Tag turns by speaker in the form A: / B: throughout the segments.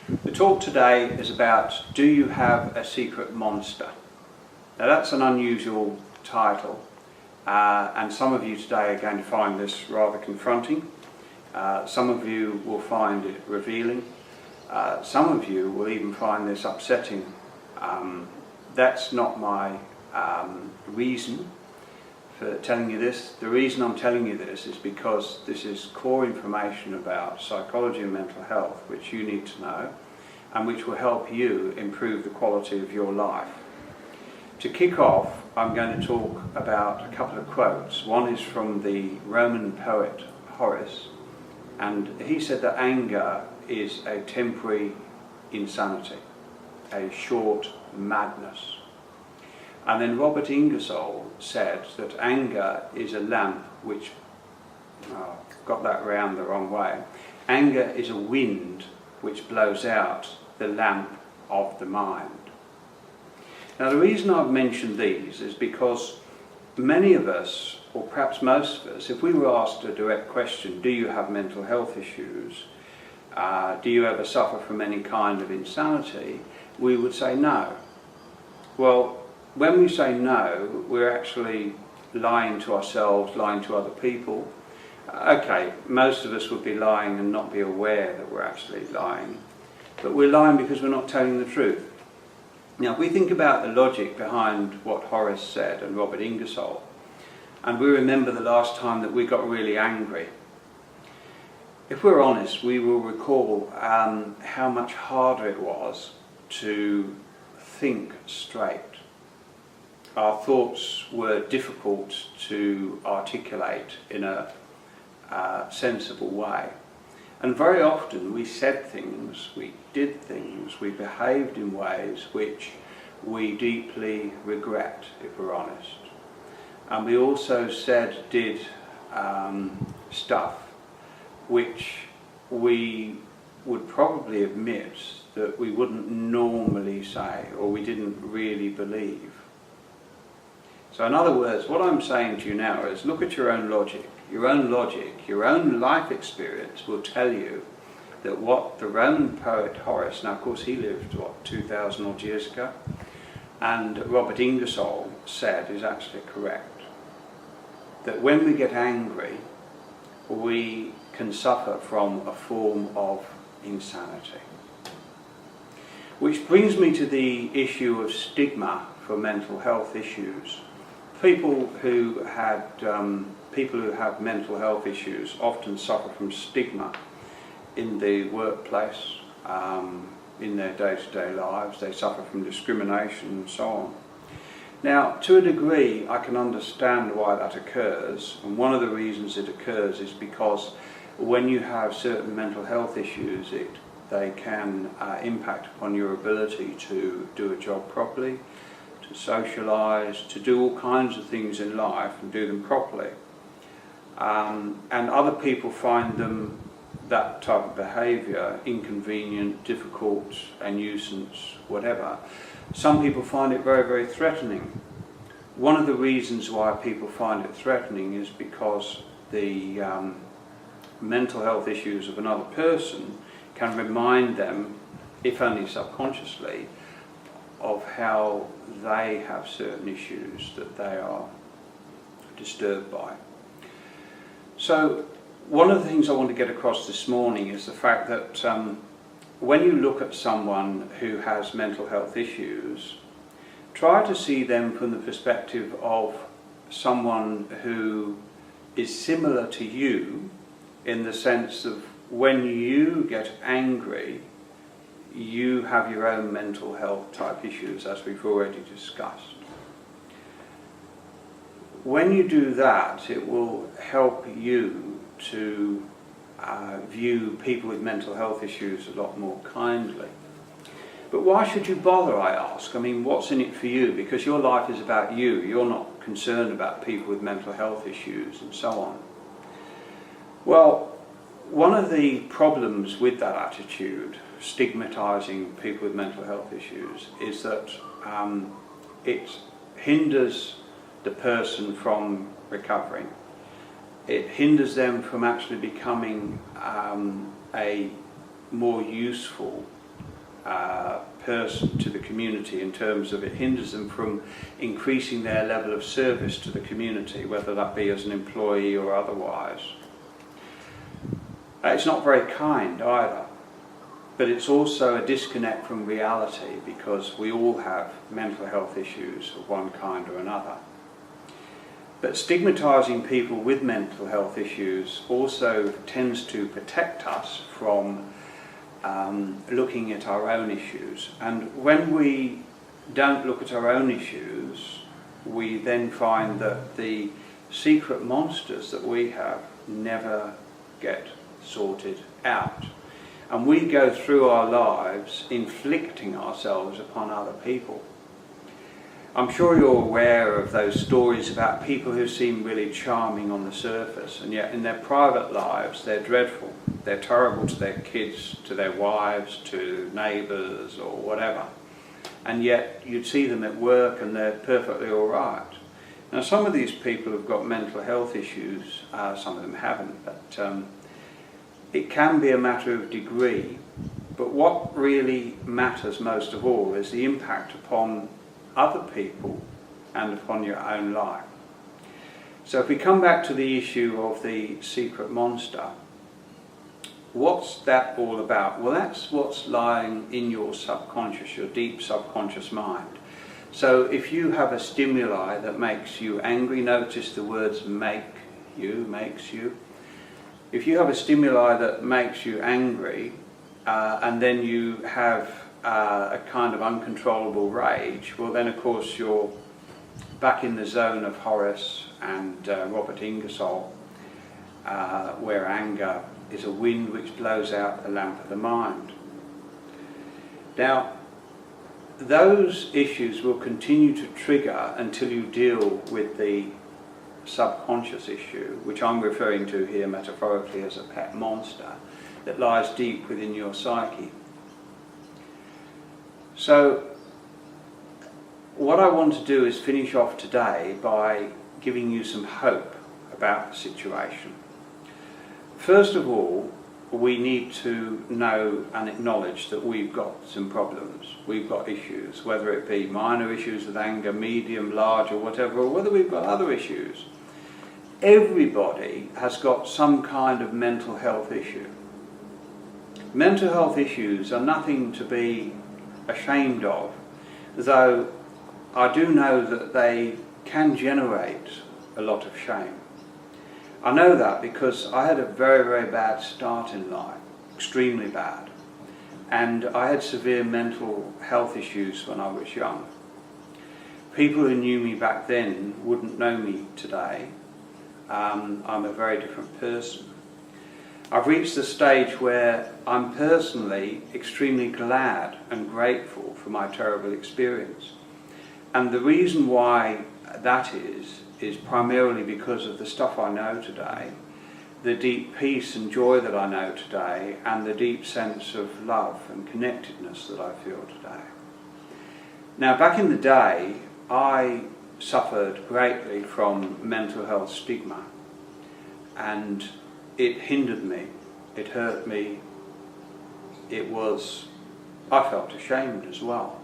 A: The talk today is about, do you have a secret monster? Now that's an unusual title, and some of you today are going to find this rather confronting. Some of you will find it revealing. Some of you will even find this upsetting. That's not my reason for telling you this. The reason I'm telling you this is because this is core information about psychology and mental health which you need to know and which will help you improve the quality of your life. To kick off, I'm going to talk about a couple of quotes. One is from the Roman poet Horace, and he said that anger is a temporary insanity, a short madness. And then Robert Ingersoll said that anger is a lamp which, got that round the wrong way, anger is a wind which blows out the lamp of the mind. Now the reason I've mentioned these is because many of us, or perhaps most of us, if we were asked a direct question, do you have mental health issues? Do you ever suffer from any kind of insanity? We would say no. Well, when we say no, we're actually lying to ourselves, lying to other people. Okay, most of us would be lying and not be aware that we're actually lying. But we're lying because we're not telling the truth. Now, if we think about the logic behind what Horace said and Robert Ingersoll, and we remember the last time that we got really angry, if we're honest, we will recall how much harder it was to think straight. Our thoughts were difficult to articulate in a sensible way. And very often we said things, we did things, we behaved in ways which we deeply regret, if we're honest. And we also said, did stuff which we would probably admit that we wouldn't normally say, or we didn't really believe. So in other words, what I'm saying to you now is look at your own logic. Your own logic, your own life experience will tell you that what the Roman poet Horace, now of course he lived, 2,000 odd years ago, and Robert Ingersoll said is actually correct. That when we get angry, we can suffer from a form of insanity. Which brings me to the issue of stigma for mental health issues. People who have mental health issues often suffer from stigma in the workplace, in their day-to-day lives. They suffer from discrimination and so on. Now, to a degree, I can understand why that occurs, and one of the reasons it occurs is because when you have certain mental health issues, they can impact upon your ability to do a job properly, to socialise, to do all kinds of things in life and do them properly. And other people find that type of behaviour inconvenient, difficult, a nuisance, whatever. Some people find it very, very threatening. One of the reasons why people find it threatening is because the mental health issues of another person can remind them, if only subconsciously, of how they have certain issues that they are disturbed by. So one of the things I want to get across this morning is the fact that when you look at someone who has mental health issues, try to see them from the perspective of someone who is similar to you, in the sense of when you get angry, you have your own mental health type issues, as we've already discussed. When you do that, it will help you to view people with mental health issues a lot more kindly. But why should you bother, I ask? I mean, what's in it for you? Because your life is about you. You're not concerned about people with mental health issues and so on. Well, one of the problems with that attitude, stigmatising people with mental health issues, is that it hinders the person from recovering. It hinders them from actually becoming a more useful person to the community in terms of it hinders them from increasing their level of service to the community, whether that be as an employee or otherwise. It's not very kind either, but it's also a disconnect from reality, because we all have mental health issues of one kind or another. But stigmatising people with mental health issues also tends to protect us from looking at our own issues. And when we don't look at our own issues, we then find that the secret monsters that we have never get sorted out. And we go through our lives inflicting ourselves upon other people. I'm sure you're aware of those stories about people who seem really charming on the surface, and yet in their private lives they're dreadful. They're terrible to their kids, to their wives, to neighbours or whatever. And yet you'd see them at work and they're perfectly all right. Now some of these people have got mental health issues, some of them haven't, but it can be a matter of degree. But what really matters most of all is the impact upon other people and upon your own life. So if we come back to the issue of the secret monster, what's that all about? Well, that's what's lying in your subconscious, your deep subconscious mind. So if you have a stimuli that makes you angry, notice the words makes you. If you have a stimuli that makes you angry, and then you have a kind of uncontrollable rage, well then of course you're back in the zone of Horace and Robert Ingersoll, where anger is a wind which blows out the lamp of the mind. Now, those issues will continue to trigger until you deal with the subconscious issue, which I'm referring to here metaphorically as a pet monster that lies deep within your psyche. So what I want to do is finish off today by giving you some hope about the situation. First of all, we need to know and acknowledge that we've got some problems, we've got issues, whether it be minor issues with anger, medium, large or whatever, or whether we've got other issues. Everybody has got some kind of mental health issue. Mental health issues are nothing to be ashamed of, though I do know that they can generate a lot of shame. I know that because I had a very, very bad start in life, extremely bad, and I had severe mental health issues when I was young. People who knew me back then wouldn't know me today. I'm a very different person. I've reached the stage where I'm personally extremely glad and grateful for my terrible experience. And the reason why that is primarily because of the stuff I know today, the deep peace and joy that I know today, and the deep sense of love and connectedness that I feel today. Now, back in the day, I suffered greatly from mental health stigma, and it hindered me, it hurt me, I felt ashamed as well.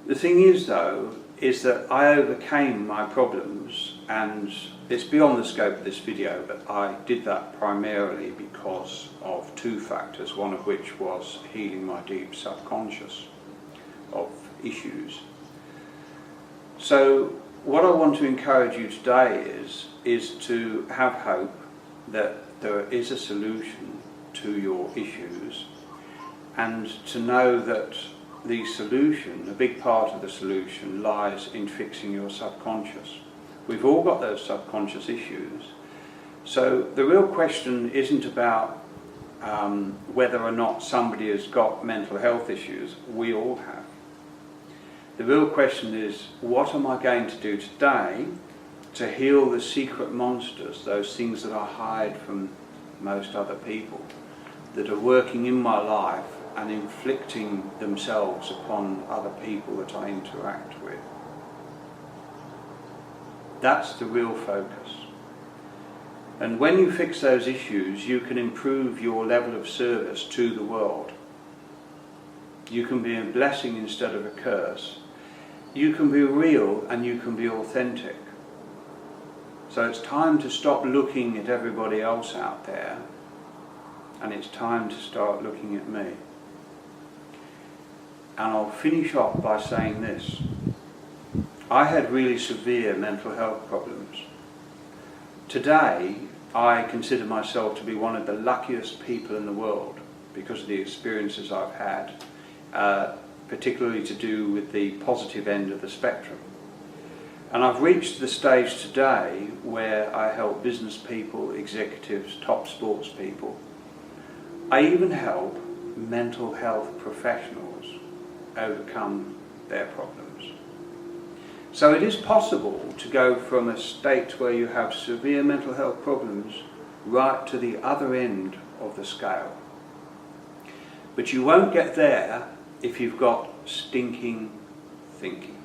A: The thing is though, is that I overcame my problems, and it's beyond the scope of this video, but I did that primarily because of two factors, one of which was healing my deep subconscious of issues. So what I want to encourage you today is to have hope that there is a solution to your issues, and to know that the solution, a big part of the solution, lies in fixing your subconscious. We've all got those subconscious issues. So the real question isn't about whether or not somebody has got mental health issues. We all have. The real question is, what am I going to do today to heal the secret monsters, those things that I hide from most other people, that are working in my life and inflicting themselves upon other people that I interact with. That's the real focus. And when you fix those issues, you can improve your level of service to the world. You can be a blessing instead of a curse. You can be real and you can be authentic. So it's time to stop looking at everybody else out there, and it's time to start looking at me. And I'll finish off by saying this. I had really severe mental health problems. Today, I consider myself to be one of the luckiest people in the world because of the experiences I've had, particularly to do with the positive end of the spectrum. And I've reached the stage today where I help business people, executives, top sports people. I even help mental health professionals overcome their problems. So it is possible to go from a state where you have severe mental health problems right to the other end of the scale. But you won't get there if you've got stinking thinking.